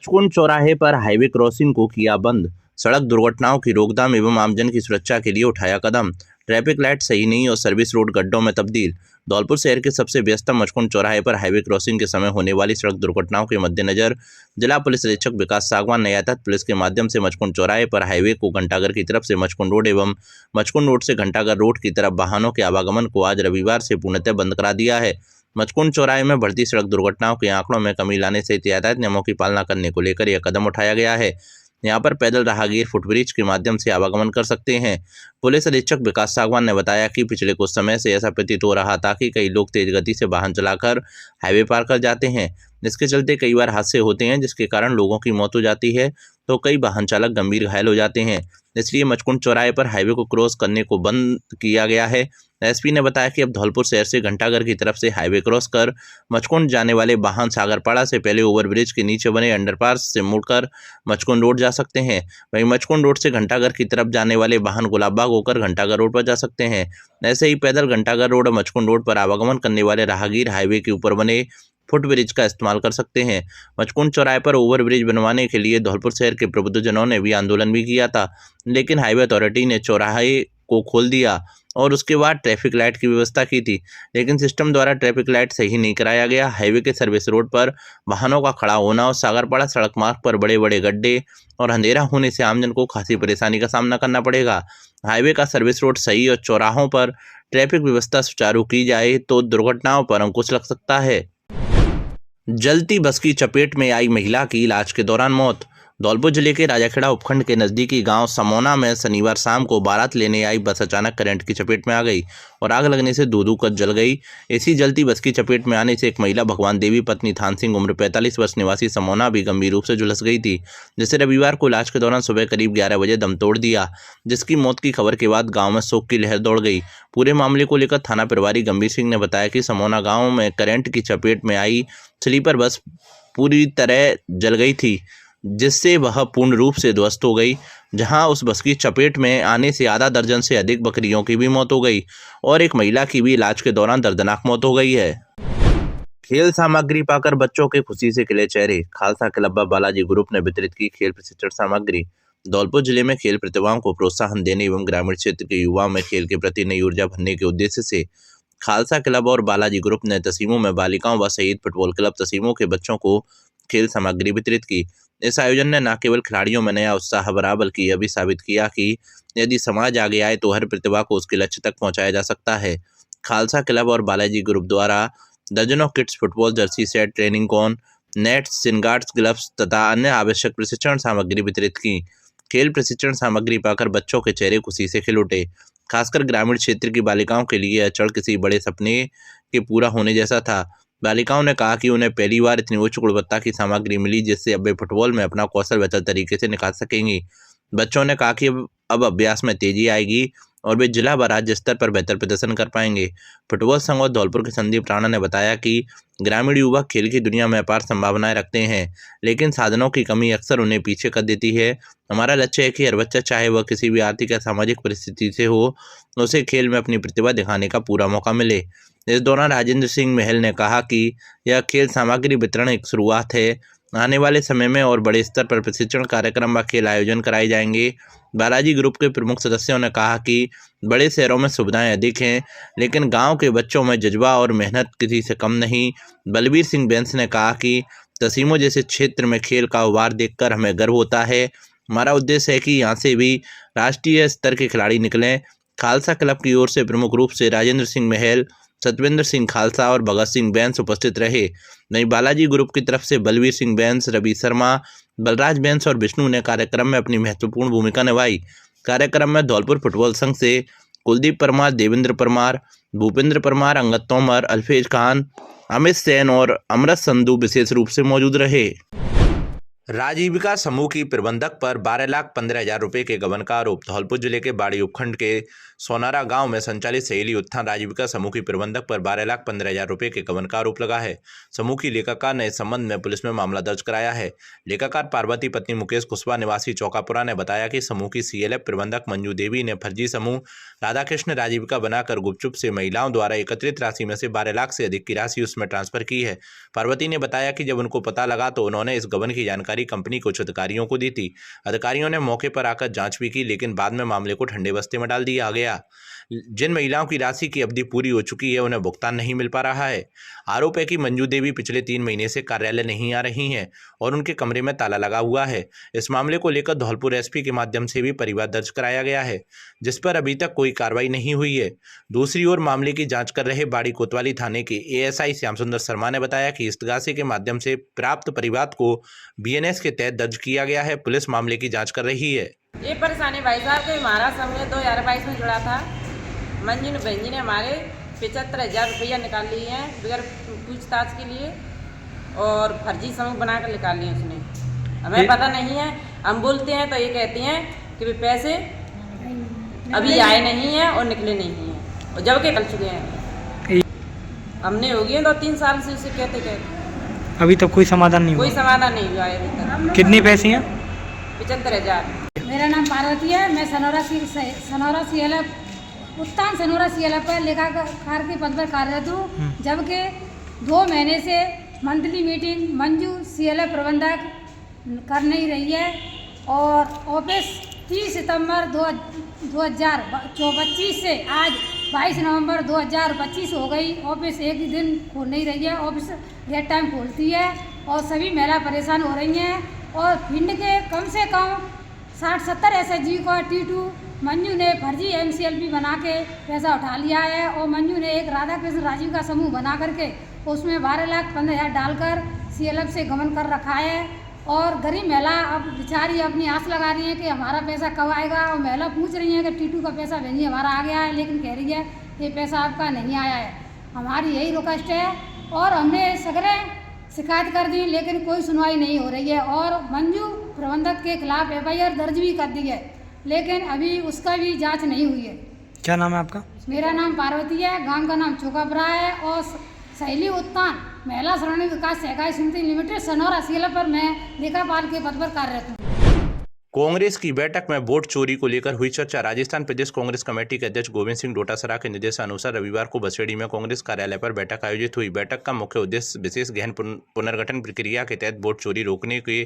मचकुंड चौराहे पर highway crossing को किया बंद। सड़क दुर्घटनाओं की रोकथाम एवं आमजन की सुरक्षा के लिए उठाया कदम। ट्रैफिक लाइट सही नहीं और सर्विस रोड गड्ढों में तब्दील। धौलपुर शहर के सबसे व्यस्तम मचकुंड चौराहे पर हाईवे क्रॉसिंग के समय होने वाली सड़क दुर्घटनाओं के मद्देनजर जिला पुलिस अधीक्षक विकास सागवान ने यातायात पुलिस के माध्यम से मचकुंड चौराहे पर हाईवे को घंटाघर की तरफ से मचकुंड रोड एवं मचकुंड रोड से घंटाघर रोड की तरफ वाहनों के आवागमन को आज रविवार से पूर्णतः बंद करा दिया है। मचकुंड चौराहे में बढ़ती सड़क दुर्घटनाओं के आंकड़ों में कमी लाने सहित यातायात नियमों की पालना करने को लेकर यह कदम उठाया गया है। यहाँ पर पैदल राहगीर फुटब्रिज के माध्यम से आवागमन कर सकते हैं। पुलिस अधीक्षक विकास सागवान ने बताया कि पिछले कुछ समय से ऐसा प्रतीत हो रहा था कि कई लोग तेज गति से वाहन चलाकर हाईवे पार कर जाते हैं। इसके चलते कई बार हादसे होते हैं, जिसके कारण लोगों की मौत हो जाती है तो कई वाहन चालक गंभीर घायल हो जाते हैं। इसलिए मचकुंड चौराहे पर हाईवे को क्रॉस करने को बंद किया गया है। एसपी ने बताया कि अब धौलपुर शहर से घंटाघर की तरफ से हाईवे क्रॉस कर मचकुंड जाने वाले वाहन सागरपाड़ा से पहले ओवरब्रिज के नीचे बने अंडरपास से मुड़कर मचकुंड रोड जा सकते हैं। वहीं मचकुंड रोड से घंटाघर की तरफ जाने वाले वाहन गुलाबबाग होकर घंटाघर रोड पर जा सकते हैं। ऐसे ही पैदल घंटाघर रोड और मचकुंड रोड पर आवागमन करने वाले राहगीर हाईवे के ऊपर बने फुटब्रिज का इस्तेमाल कर सकते हैं। मचकुंड चौराहे पर ओवरब्रिज बनवाने के लिए धौलपुर शहर के प्रबुद्धजनों ने भी आंदोलन भी किया था, लेकिन हाईवे अथॉरिटी ने चौराहे को खोल दिया और उसके बाद ट्रैफिक लाइट की व्यवस्था की थी, लेकिन सिस्टम द्वारा ट्रैफिक लाइट सही नहीं कराया गया। हाईवे के सर्विस रोड पर वाहनों का खड़ा होना और सागरपाड़ा सड़क मार्ग पर बड़े बड़े गड्ढे और अंधेरा होने से आमजन को खासी परेशानी का सामना करना पड़ेगा। हाईवे का सर्विस रोड सही और चौराहों पर ट्रैफिक व्यवस्था सुचारू की जाए तो दुर्घटनाओं पर अंकुश लग सकता है। जलती बस की चपेट में आई महिला की इलाज के दौरान मौत। धौलपुर जिले के राजाखेड़ा उपखंड के नज़दीकी गांव समोना में शनिवार शाम को बारात लेने आई बस अचानक करंट की चपेट में आ गई और आग लगने से दो कर जल गई। इसी जलती बस की चपेट में आने से एक महिला भगवान देवी पत्नी थान सिंह उम्र 45 वर्ष निवासी समोना भी गंभीर रूप से झुलस गई थी, जिसे रविवार को इलाज के दौरान सुबह करीब 11 बजे दम तोड़ दिया, जिसकी मौत की खबर के बाद गाँव में शोक की लहर दौड़ गई। पूरे मामले को लेकर थाना प्रभारी गंभीर सिंह ने बताया कि समोना गाँव में करंट की चपेट में आई स्लीपर बस पूरी तरह जल गई थी, जिससे वह पूर्ण रूप से ध्वस्त हो गई। जहां उस बस की चपेट में आने से आधा दर्जन से अधिक बकरियों की भी मौत हो गई और एक महिला की भी इलाज के दौरान दर्दनाक मौत हो गई है। खेल सामग्री पाकर बच्चों के खुशी से खिले चेहरे। खालसा क्लब बालाजी ग्रुप ने वितरित की खेल प्रशिक्षण सामग्री। धौलपुर जिले में खेल प्रतिभाओं को प्रोत्साहन देने एवं ग्रामीण क्षेत्र के युवाओं में खेल के प्रति नई ऊर्जा भरने के उद्देश्य से खालसा क्लब और बालाजी ग्रुप ने तसीमों में बालिकाओं व शहीद फुटबॉल क्लब तसीमों के बच्चों को खेल सामग्री वितरित की। इस आयोजन ने न केवल खिलाड़ियों में नया उत्साह भरा, बल्कि यह भी साबित किया कि यदि समाज आगे आए तो हर प्रतिभा को उसके लक्ष्य तक पहुंचाया जा सकता है। खालसा क्लब और बालाजी ग्रुप द्वारा दर्जनों kits, football jersey set, training cone, nets, shin guards, gloves तथा अन्य आवश्यक प्रशिक्षण सामग्री वितरित की। खेल प्रशिक्षण सामग्री पाकर बच्चों के चेहरे खुशी से खिल उठे। खासकर ग्रामीण क्षेत्र की बालिकाओं के लिए यह क्षण किसी बड़े सपने के पूरा होने जैसा था। बालिकाओं ने कहा कि उन्हें पहली बार इतनी उच्च गुणवत्ता की सामग्री मिली, जिससे अब वे फुटबॉल में अपना कौशल बेहतर तरीके से निकाल सकेंगी। बच्चों ने कहा कि अब अभ्यास में तेजी आएगी और वे जिला व राज्य स्तर पर बेहतर प्रदर्शन कर पाएंगे। फुटबॉल संघ और धौलपुर के संदीप राणा ने बताया कि ग्रामीण युवा खेल की दुनिया में अपार संभावनाएं रखते हैं, लेकिन साधनों की कमी अक्सर उन्हें पीछे कर देती है। हमारा लक्ष्य है कि हर बच्चा, चाहे वह किसी भी आर्थिक या सामाजिक परिस्थिति से हो, उसे खेल में अपनी प्रतिभा दिखाने का पूरा मौका मिले। इस दौरान राजेंद्र सिंह महल ने कहा कि यह खेल सामग्री वितरण एक शुरुआत है। आने वाले समय में और बड़े स्तर पर प्रशिक्षण कार्यक्रम व खेल आयोजन कराए जाएंगे। बालाजी ग्रुप के प्रमुख सदस्यों ने कहा कि बड़े शहरों में सुविधाएं अधिक हैं, लेकिन गांव के बच्चों में जज्बा और मेहनत किसी से कम नहीं। बलबीर सिंह बैंस ने कहा कि तसीमों जैसे क्षेत्र में खेल का उभार देखकर हमें गर्व होता है। हमारा उद्देश्य है कि यहाँ से भी राष्ट्रीय स्तर के खिलाड़ी निकलें। खालसा क्लब की ओर से प्रमुख रूप से राजेंद्र सिंह महल, सतविंदर सिंह खालसा और भगत सिंह बैंस उपस्थित रहे। वहीं बालाजी ग्रुप की तरफ से बलवीर सिंह बैंस, रवि शर्मा, बलराज बैंस और विष्णु ने कार्यक्रम में अपनी महत्वपूर्ण भूमिका निभाई। कार्यक्रम में धौलपुर फुटबॉल संघ से कुलदीप परमार, देवेंद्र परमार, भूपेंद्र परमार, अंगद तोमर, अल्फेज खान, अमित सेन और अमृत संधू विशेष रूप से मौजूद रहे। राजीविका समूह की प्रबंधक पर 12,15,000 रुपये के गबन का आरोप। धौलपुर जिले के बाड़ी उपखंड के सोनारा गांव में संचालित सहेली उत्थान राजीविका समूह की प्रबंधक पर 12,15,000 रुपये के गबन का आरोप लगा है। समूह की लेखाकार ने इस संबंध में पुलिस में मामला दर्ज कराया है। लेखाकार पार्वती पत्नी मुकेश कुशवाहा निवासी चौकापुरा ने बताया कि समूह की सीएलएफ प्रबंधक मंजू देवी ने फर्जी समूह राधाकृष्ण राजीविका बनाकर गुपचुप से महिलाओं द्वारा एकत्रित राशि में से 12 लाख से अधिक की राशि उसमें ट्रांसफर की है। पार्वती ने बताया कि जब उनको पता लगा तो उन्होंने इस गबन की जानकारी जानकारी कंपनी के उच्च अधिकारियों को दी थी। अधिकारियों ने मौके पर आकर जांच भी की, लेकिन बाद में मामले को ठंडे बस्ते में डाल दिया गया। जिन महिलाओं की राशि की अवधि पूरी हो चुकी है, उन्हें भुगतान नहीं मिल पा रहा है। आरोप है कि मंजू देवी पिछले 3 महीने से कार्यालय नहीं आ रही हैं और उनके कमरे में ताला लगा हुआ है। इस मामले को लेकर धौलपुर एसपी के माध्यम से भी परिवाद दर्ज कराया गया है, जिस पर अभी तक कोई कार्रवाई नहीं हुई है। दूसरी ओर मामले की जांच कर रहे बाड़ी कोतवाली थाने के एएसआई श्याम सुंदर शर्मा ने बताया कि इस्तगासे के माध्यम से प्राप्त परिवाद को बीएनएस के तहत दर्ज किया गया है। पुलिस मामले की जांच कर रही है। ये परेशानी भाई साहब के हमारा समूह 2022 में जुड़ा था। मंजू ने बहन जी ने हमारे 75,000 रुपया निकाल लिए हैं बगैर पूछताछ के लिए, और फर्जी समूह बनाकर निकाल लिए उसने। हमें पता नहीं है, हम बोलते हैं तो ये कहते हैं कि पैसे अभी आए नहीं हैं और निकले नहीं हैं, और जबकि कल चुके हैं। हमने हो गए 2-3 साल से उसे कहते अभी तक कोई समाधान नहीं हुआ। कोई समाधान नहीं हुआ है अभी तक। कितने पैसे हैं? 75,000। मेरा नाम पार्वती है। मैं सनौरा सीएलएफ उत्तान सनौरा सीएलएफ पर लेखाकार के पद पर कार्यरत हूँ, जबकि 2 महीने से मंथली मीटिंग मंजू सीएलएफ प्रबंधक कर नहीं रही है, और ऑफिस 30 सितंबर 2025 से आज 22 नवंबर 2025 हो गई। ऑफिस एक ही दिन खोल नहीं रही है। ऑफिस गेट टाइम खोलती है और सभी महिला परेशान हो रही हैं। और फील्ड के कम से कम 60-70 एसएचजी को T2 मंजू ने फर्जी MCLP बना के पैसा उठा लिया है, और मंजू ने एक राधा कृष्ण राजीव का समूह बना करके उसमें 12,15,000 डालकर CLF से गमन कर रखा है। और गरीब महिला अब बेचारी अपनी आस लगा रही है कि हमारा पैसा कब आएगा, और महिला पूछ रही है कि T2 का पैसा भेजिए, हमारा आ गया है, लेकिन कह रही है ये पैसा आपका नहीं आया है। हमारी यही रिक्वेस्ट है, और हमने सगरे शिकायत कर दी लेकिन कोई सुनवाई नहीं हो रही है, और मंजू प्रबंधक के खिलाफ FIR दर्ज भी कर दी है, लेकिन अभी उसका भी जांच नहीं हुई है। क्या नाम है आपका? मेरा नाम पार्वती है, गांव का नाम चोकापुरा है, और सहेली उत्तान महिला श्रेणी विकास सहकारी समिति लिमिटेड सनौरा सीएलएफ पर मैं लेखापाल के पद पर कार्यरत हूँ। कांग्रेस की बैठक में वोट चोरी को लेकर हुई चर्चा। राजस्थान प्रदेश कांग्रेस कमेटी के अध्यक्ष गोविंद सिंह डोटासरा के निर्देशानुसार रविवार को बसेड़ी में कांग्रेस कार्यालय पर बैठक आयोजित हुई। बैठक का मुख्य उद्देश्य विशेष गहन पुनर्गठन प्रक्रिया के तहत वोट चोरी रोकने के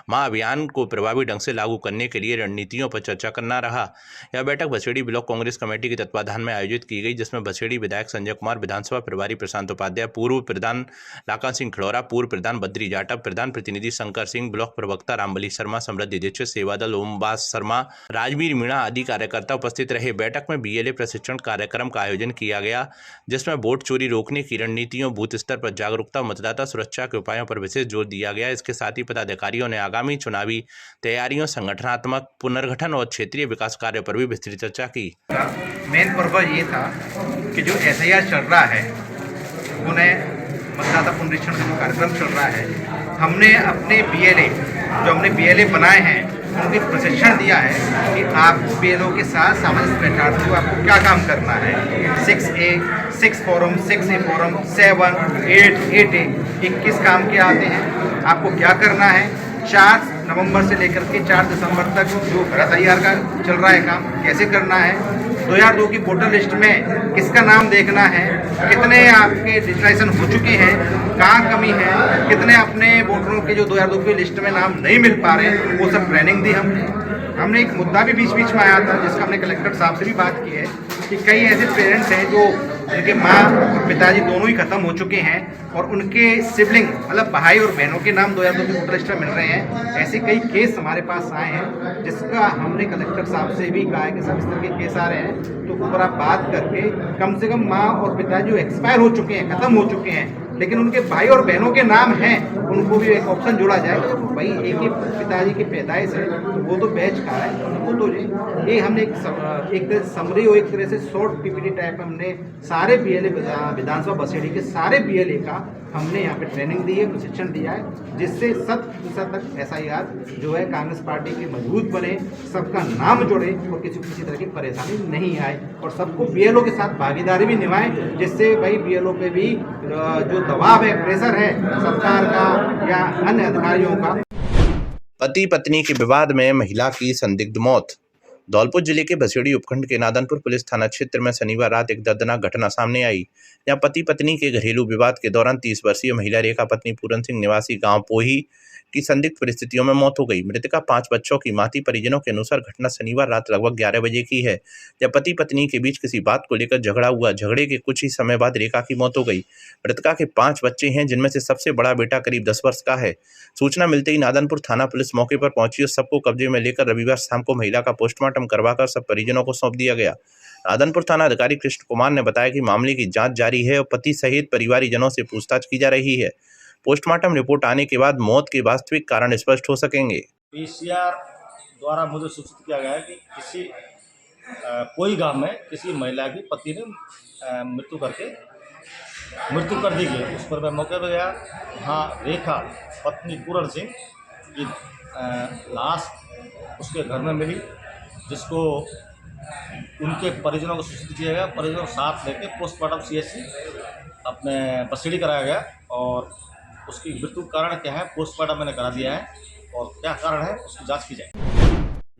महाअभियान को प्रभावी ढंग से लागू करने के लिए रणनीतियों पर चर्चा करना रहा। यह बैठक बसेड़ी ब्लॉक कांग्रेस कमेटी के तत्वाधान में आयोजित की गई, जिसमें बसेड़ी विधायक संजय कुमार, विधानसभा प्रभारी प्रशांत उपाध्याय, पूर्व प्रधान लाखन सिंह खड़ौरा, पूर्व प्रधान बद्री जाटव, प्रधान प्रतिनिधि शंकर सिंह, ब्लॉक प्रवक्ता रामबली शर्मा, समृद्धि दीक्षित, सेवादल ओमबास शर्मा, राजवीर मीणा आदि कार्यकर्ता उपस्थित रहे। बैठक में BLA प्रशिक्षण कार्यक्रम का आयोजन किया गया, जिसमें वोट चोरी रोकने की रणनीतियों, बूथ स्तर पर जागरूकता, मतदाता सुरक्षा के उपायों पर विशेष जोर दिया गया। इसके साथ ही पदाधिकारियों ने आगामी चुनावी तैयारियों, संगठनात्मक पुनर्गठन और क्षेत्रीय विकास कार्य पर भी विस्तृत चर्चा की। मेन पर्पज ये था कि जो SIR चल रहा है, उन्हें मतदाता पुनरीक्षण का जो कार्यक्रम चल रहा है, हमने अपने BLA बनाए हैं, उनके प्रशिक्षण दिया है कि आपको BLO के साथ सामंजस्य बैठाते हुए आपको क्या काम करना है। 6A, 6 forum, 6A forum, 7, 8, 8A 21 काम के आते हैं। आपको क्या करना है, 4 नवंबर से लेकर के 4 दिसंबर तक जो SIR का चल रहा है काम कैसे करना है। 2002 की वोटर लिस्ट में किसका नाम देखना है, कितने आपके डिजिटलाइजेशन हो चुके हैं, कहाँ कमी है, कितने अपने वोटरों के जो 2002 की लिस्ट में नाम नहीं मिल पा रहे, वो सब ट्रेनिंग दी हमने एक मुद्दा भी बीच बीच में आया था, जिसका हमने कलेक्टर साहब से भी बात की है कि कई ऐसे पेरेंट्स हैं जो उनके माँ और पिताजी दोनों ही खत्म हो चुके हैं, और उनके सिबलिंग मतलब भाई और बहनों के नाम 2002 की वोटर लिस्ट में मिल रहे हैं। ऐसे कई केस हमारे पास आए हैं, जिसका हमने कलेक्टर साहब से भी कहा है कि सब इस तरह के केस आ रहे हैं, तो ऊपर आप बात करके कम से कम माँ और पिताजी जो एक्सपायर हो चुके हैं, खत्म हो चुके हैं, लेकिन उनके भाई और बहनों के नाम हैं, उनको भी एक ऑप्शन जोड़ा जाए। तो भाई एक ही पिताजी की पैदाइश है, तो वो तो बैच का है, वो तो ये हमने एक तरह समरी और एक तरह से शॉर्ट PPT टाइप में हमने सारे BLA विधानसभा बसेड़ी के सारे BLA का हमने यहाँ पे ट्रेनिंग दी है, प्रशिक्षण दिया है, जिससे 100% तक SIR जो है कांग्रेस पार्टी के मजबूत बने, सबका नाम जुड़े और किसी तरह की परेशानी नहीं आए, और सबको BLO के साथ भागीदारी भी निभाएं, जिससे भाई BLO पे भी जो दबाव है, प्रेशर है सरकार का या अन्य अधिकारियों का। पति पत्नी के विवाद में महिला की संदिग्ध मौत। धौलपुर जिले के बसेड़ी उपखंड के नादनपुर पुलिस थाना क्षेत्र में शनिवार रात एक दर्दनाक घटना सामने आई, जहां पति पत्नी के घरेलू विवाद के दौरान 30 वर्षीय महिला रेखा पत्नी पूरन सिंह निवासी गांव पोही की संदिग्ध परिस्थितियों में मौत हो गई। मृतका 5 बच्चों की मां थी। परिजनों के अनुसार घटना शनिवार रात लगभग 11 बजे की है, जब पति पत्नी के बीच किसी बात को लेकर झगड़ा हुआ। झगड़े के कुछ ही समय बाद रेखा की मौत हो गई। मृतका के 5 बच्चे हैं, जिनमें से सबसे बड़ा बेटा करीब 10 वर्ष का है। सूचना मिलते ही नादनपुर थाना पुलिस मौके पर पहुंची और सबको कब्जे में लेकर रविवार शाम को महिला का पोस्टमार्टम करवाकर सब परिजनों को सौंप दिया गया। नादनपुर थाना अधिकारी कृष्ण कुमार ने बताया कि मामले की जांच जारी है और पति सहित परिवारीजनों से पूछताछ की जा रही है। पोस्टमार्टम रिपोर्ट आने के बाद मौत के वास्तविक कारण स्पष्ट हो सकेंगे। पीसीआर द्वारा मुझे सूचित किया गया है कि कोई गांव में किसी महिला की पति ने मृत्यु कर दी गई। उस पर मैं मौके पर गया। वहाँ रेखा पत्नी पूरन सिंह की लाश उसके घर में मिली, जिसको उनके परिजनों को सूचित किया गया। परिजनों को साथ लेकर पोस्टमार्टम सीएचसी अपने बसेड़ी कराया गया और उसकी मृत्यु कारण क्या है पोस्टमार्टम मैंने करा दिया है और क्या कारण है उसकी जांच की जाएगी।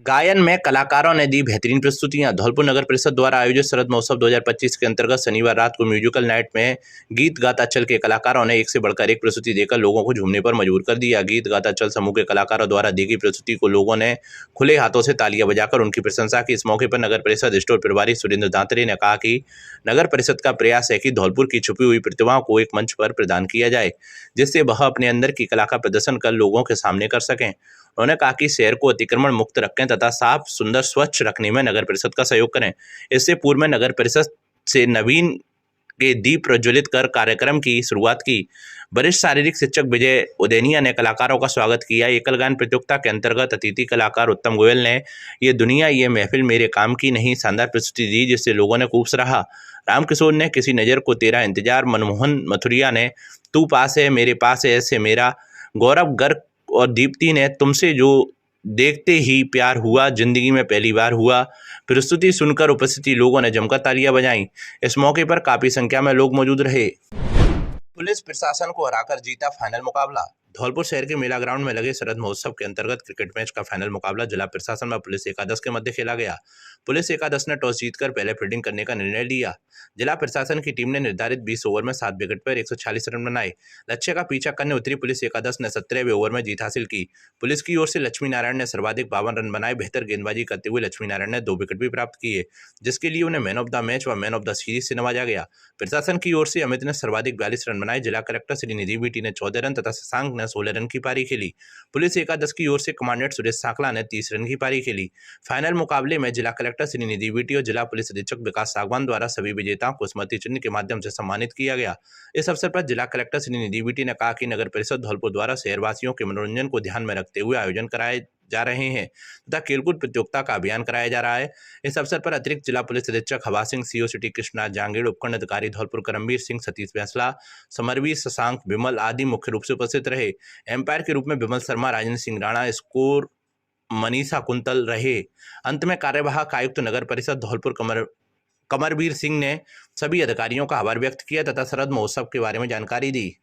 गायन में कलाकारों ने दी बेहतरीन प्रस्तुतियां। धौलपुर नगर परिषद द्वारा आयोजित शरद महोत्सव 2025 के अंतर्गत शनिवार रात को म्यूजिकल नाइट में गीत गाता चल के कलाकारों ने एक से बढ़कर एक प्रस्तुति देकर लोगों को झूमने पर मजबूर कर दिया। गीत गाता चल समूह के कलाकारों द्वारा दी गई प्रस्तुति को लोगों ने खुले हाथों से तालियां बजाकर उनकी प्रशंसा की। इस मौके पर नगर परिषद स्टोर प्रभारी सुरेंद्र दांतरे ने कहा कि नगर परिषद का प्रयास है कि धौलपुर की छुपी हुई प्रतिभाओं को एक मंच पर प्रदान किया जाए, जिससे वह अपने अंदर की कला का प्रदर्शन कर लोगों के सामने कर सकें। उन्होंने कहा कि शहर को अतिक्रमण मुक्त रखें तथा साफ सुंदर स्वच्छ रखने में नगर परिषद का सहयोग करें। इससे पूर्व में नगर परिषद से नवीन के दीप प्रज्वलित कर कार्यक्रम की शुरुआत की। वरिष्ठ शारीरिक शिक्षक विजय उदैनिया ने कलाकारों का स्वागत किया। एकल गायन प्रतियोगिता के अंतर्गत अतिथि कलाकार उत्तम गोयल ने ये दुनिया ये महफिल मेरे काम की नहीं शानदार प्रस्तुति दी, जिससे लोगों ने खूब सराहा। रामकिशोर ने किसी नज़र को तेरा इंतजार, मनमोहन मथुरिया ने तू पास है मेरे पास है ऐसे मेरा, गौरव गर्ग और दीप्ति ने तुमसे जो देखते ही प्यार हुआ जिंदगी में पहली बार हुआ। प्रस्तुति सुनकर उपस्थित लोगों ने जमकर तालियां बजाईं। इस मौके पर काफी संख्या में लोग मौजूद रहे। पुलिस प्रशासन को हराकर जीता फाइनल मुकाबला। धौलपुर शहर के मेला ग्राउंड में लगे शरद महोत्सव के अंतर्गत क्रिकेट मैच का फाइनल मुकाबला जिला प्रशासन व पुलिस एकादश के मध्य खेला गया। पुलिस एकादश ने टॉस जीतकर पहले फील्डिंग करने का निर्णय लिया। जिला प्रशासन की टीम ने निर्धारित 20 ओवर में 7 विकेट पर 146 रन बनाए। लक्ष्य का पीछा करने उतरी पुलिस एकादश ने 17वें ओवर में जीत हासिल की। पुलिस की ओर से लक्ष्मी नारायण ने सर्वाधिक 52 रन बनाए। बेहतर गेंदबाजी करते हुए लक्ष्मी नारायण ने 2 विकेट भी प्राप्त किए, जिसके लिए उन्हें मैन ऑफ द मैच व मैन ऑफ द सीरीज से नवाजा गया। प्रशासन की ओर से अमित ने सर्वाधिक 42 रन बनाए। जिला कलेक्टर श्री निधि बीटी ने 14 रन तथा शशांक ने 16 रन की पारी खेली। पुलिस एकादश की ओर से कमांडेंट सुरेश सांकला ने 30 रन की पारी खेली। फाइनल मुकाबले में जिला कलेक्टर श्री निधि बीटी और जिला पुलिस अधीक्षक विकास सागवान द्वारा सभी विजेताओं को स्मृति चिन्ह के माध्यम से सम्मानित किया गया। इस अवसर पर जिला कलेक्टर श्री निधि बीटी ने कहा कि नगर परिषद धौलपुर द्वारा शहरवासियों के मनोरंजन को ध्यान में रखते हुए आयोजन कराए जा रहे हैं तथा खेलकूद प्रतियोगिता का अभियान कराया जा रहा है। इस अवसर पर अतिरिक्त जिला पुलिस अधीक्षक हवा सिंह, सीओ सिटी कृष्णनाथ जांगीड़, उपखंड अधिकारी धौलपुर करमवीर सिंह, सतीश बैंसला, समरवीर, शशांक, विमल आदि मुख्य रूप से उपस्थित रहे। एम्पायर के रूप में विमल शर्मा, राजेंद्र सिंह राणा, स्कोर मनीषा कुंतल रहे। अंत में कार्यवाहक आयुक्त नगर परिषद धौलपुर कमरवीर सिंह ने सभी अधिकारियों का आभार व्यक्त किया तथा शरद महोत्सव के बारे में जानकारी दी।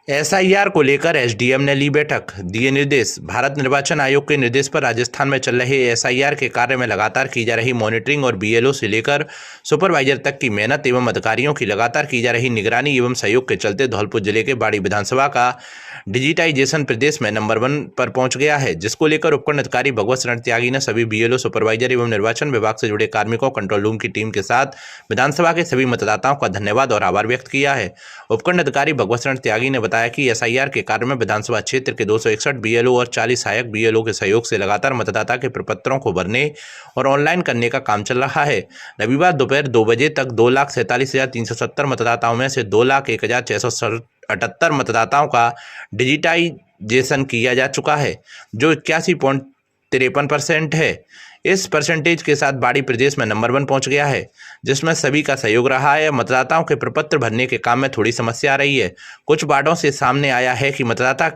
एसआईआर को लेकर एसडीएम ने ली बैठक, दिए निर्देश। भारत निर्वाचन आयोग के निर्देश पर राजस्थान में चल रहे एसआईआर के कार्य में लगातार की जा रही मॉनिटरिंग और बीएलओ से लेकर सुपरवाइजर तक की मेहनत एवं अधिकारियों की लगातार की जा रही निगरानी एवं सहयोग के चलते धौलपुर जिले के बाड़ी विधानसभा का डिजिटाइजेशन प्रदेश में नंबर 1 पर पहुंच गया है, जिसको लेकर उपखंड अधिकारी भगवत शरण त्यागी ने सभी बीएलओ, सुपरवाइजर एवं निर्वाचन विभाग से जुड़े कार्मिकों, कंट्रोल रूम की टीम के साथ विधानसभा के सभी मतदाताओं का धन्यवाद और आभार व्यक्त किया है। उपखंड अधिकारी भगवत शरण त्यागी ने बताया कि एसआईआर के कार्य में विधानसभा क्षेत्र के 261 बीएलओ और 40 सहायक बीएलओ के सहयोग से लगातार मतदाता के प्रपत्रों को भरने और ऑनलाइन करने का काम चल रहा है। रविवार दोपहर 2 बजे तक 2,47,370 मतदाताओं में से 2,01,678 मतदाताओं का डिजिटाइजेशन किया जा चुका है, जो 81.53% है। इस परसेंटेज के साथ बाड़ी प्रदेश में नंबर 1 पहुंच गया है, जिसमें सभी का सहयोग रहा है। मतदाताओं के प्रपत्र भरने के काम में थोड़ी समस्या आ रही है। कुछ वार्डों से सामने आया है कि मतदाता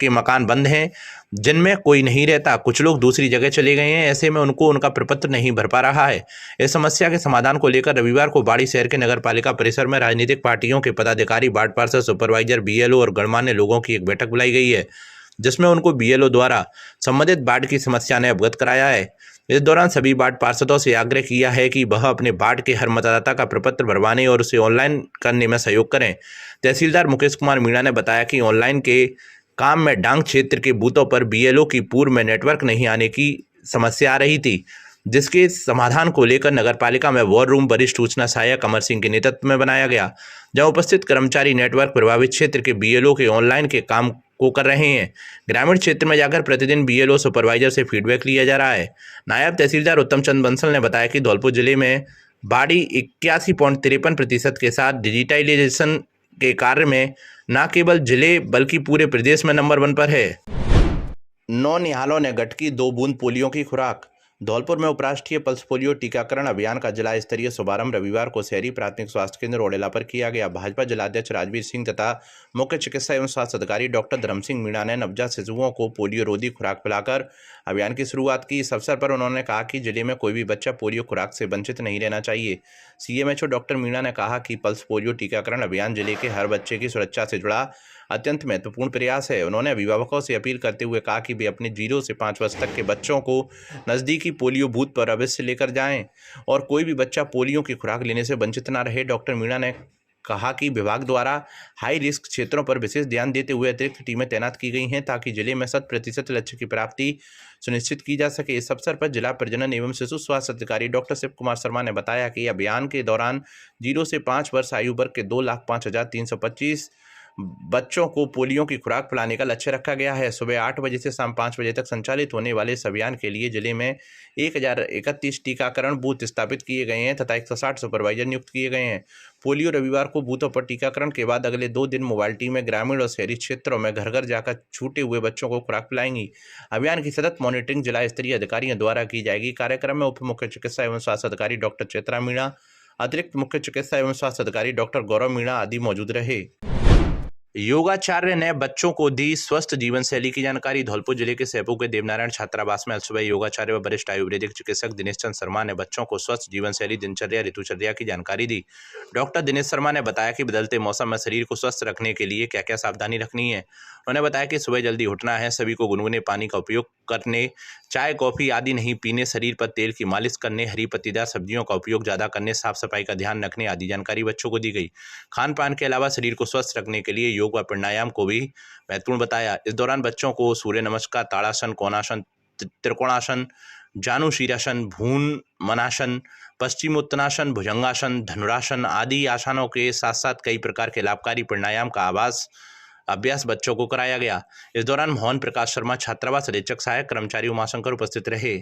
के मकान बंद हैं, जिनमें कोई नहीं रहता। कुछ लोग दूसरी जगह चले गए हैं, ऐसे में उनको उनका प्रपत्र नहीं भर पा रहा है। इस समस्या के समाधान को लेकर रविवार को बाड़ी शहर के नगर पालिका परिसर में राजनीतिक पार्टियों के पदाधिकारी, वार्ड पार्षद, सुपरवाइजर, बीएलओ और गणमान्य लोगों की एक बैठक बुलाई गई है, जिसमें उनको बीएलओ द्वारा संबंधित वार्ड की समस्या ने अवगत कराया है। इस दौरान सभी वार्ड पार्षदों से आग्रह किया है कि वह अपने वार्ड के हर मतदाता का प्रपत्र भरवाने और उसे ऑनलाइन करने में सहयोग करें। तहसीलदार मुकेश कुमार मीणा ने बताया कि ऑनलाइन के काम में डांग क्षेत्र के बूथों पर बीएलओ की पूर्व में नेटवर्क नहीं आने की समस्या आ रही थी, जिसके समाधान को लेकर नगरपालिका में वॉर रूम वरिष्ठ सूचना सहायक अमर सिंह के नेतृत्व में बनाया गया, जहां उपस्थित कर्मचारी नेटवर्क प्रभावित क्षेत्र के बीएलओ के ऑनलाइन के काम को कर रहे हैं। ग्रामीण क्षेत्र में जाकर प्रतिदिन बीएलओ सुपरवाइजर से फीडबैक लिया जा रहा है। नायब तहसीलदार उत्तम चंद बंसल ने बताया कि धौलपुर जिले में बाड़ी 81.53% के साथ डिजिटाइजेशन के कार्य में न केवल जिले बल्कि पूरे प्रदेश में नंबर 1 पर है। 9 निहालों ने गटकी 2 बूंद पोलियो की खुराक। धौलपुर में उपराष्ट्रीय पल्स पोलियो टीकाकरण अभियान का जिला स्तरीय शुभारंभ रविवार को शहरी प्राथमिक स्वास्थ्य केंद्र ओडेला पर किया गया। भाजपा जिलाध्यक्ष राजवीर सिंह तथा मुख्य चिकित्सा एवं स्वास्थ्य अधिकारी डॉक्टर धर्म सिंह मीणा ने नवजात शिशुओं को पोलियो रोधी खुराक पिलाकर अभियान की शुरुआत की। इस अवसर पर उन्होंने कहा कि जिले में कोई भी बच्चा पोलियो खुराक से वंचित नहीं रहना चाहिए। सीएमएचओ डॉक्टर मीणा ने कहा कि पल्स पोलियो टीकाकरण अभियान जिले के हर बच्चे की सुरक्षा से जुड़ा अत्यंत महत्वपूर्ण प्रयास है। उन्होंने अभिभावकों से अपील करते हुए कहा कि वे अपने 0 से 5 वर्ष तक के बच्चों को नज़दीकी पोलियो बूथ पर अवश्य लेकर जाएं और कोई भी बच्चा पोलियो की खुराक लेने से वंचित न रहे। डॉक्टर मीणा ने कहा कि विभाग द्वारा हाई रिस्क क्षेत्रों पर विशेष ध्यान देते हुए अतिरिक्त टीमें तैनात की गई हैं ताकि जिले में 100% लक्ष्य की प्राप्ति सुनिश्चित की जा सके। इस अवसर पर जिला प्रजनन एवं शिशु स्वास्थ्य अधिकारी डॉक्टर शिव कुमार शर्मा ने बताया कि अभियान के दौरान 0 से 5 वर्ष आयु वर्ग के 2,05,325 बच्चों को पोलियो की खुराक पिलाने का लक्ष्य रखा गया है। सुबह 8 बजे से शाम 5 बजे तक संचालित होने वाले इस अभियान के लिए जिले में 1031 टीकाकरण बूथ स्थापित किए गए हैं तथा 160 सुपरवाइजर नियुक्त किए गए हैं। पोलियो रविवार को बूथों पर टीकाकरण के बाद अगले 2 दिन मोबाइल टीमें ग्रामीण और शहरी क्षेत्रों में घर घर जाकर छूटे हुए बच्चों को खुराक पिलाएंगी। अभियान की सतत मॉनिटरिंग जिला स्तरीय अधिकारियों द्वारा की जाएगी। कार्यक्रम में उप मुख्य चिकित्सा एवं स्वास्थ्य अधिकारी डॉक्टर चैत्रा मीणा, अतिरिक्त मुख्य चिकित्सा एवं स्वास्थ्य अधिकारी डॉक्टर गौरव मीणा आदि मौजूद रहे। योगाचार्य ने बच्चों को दी स्वस्थ जीवन शैली की जानकारी। धौलपुर जिले के सैपू के देवनारायण छात्रावास में सुबह योगाचार्य व वरिष्ठ आयुर्वेदिक चिकित्सक दिनेश चंद शर्मा ने बच्चों को स्वस्थ जीवन शैली, दिनचर्या, ऋतुचर्या की जानकारी दी। डॉक्टर दिनेश शर्मा ने बताया कि बदलते मौसम में शरीर को स्वस्थ रखने के लिए क्या क्या सावधानी रखनी है। उन्होंने बताया कि सुबह जल्दी उठना है, सभी को गुनगुने पानी का उपयोग करने, चाय कॉफ़ी आदि नहीं पीने, शरीर पर तेल की मालिश करने, हरी पत्तीदार सब्जियों का उपयोग ज़्यादा करने, साफ सफाई का ध्यान रखने आदि जानकारी बच्चों को दी गई। खान पान के अलावा शरीर को स्वस्थ रखने के लिए योग व प्राणायाम को भी महत्वपूर्ण बताया। इस दौरान बच्चों को सूर्य नमस्कार, ताड़ासन, कोणासन, त्रिकोणासन, जानु शीरासन, भून मनासन, पश्चिमोत्तानासन, भुजंगासन, धनुरासन आदि आसनों के साथ साथ कई प्रकार के लाभकारी प्राणायाम का अभ्यास बच्चों को कराया गया। इस दौरान मोहन प्रकाश शर्मा, छात्रावास अधीक्षक सहायक कर्मचारी उमाशंकर उपस्थित रहे।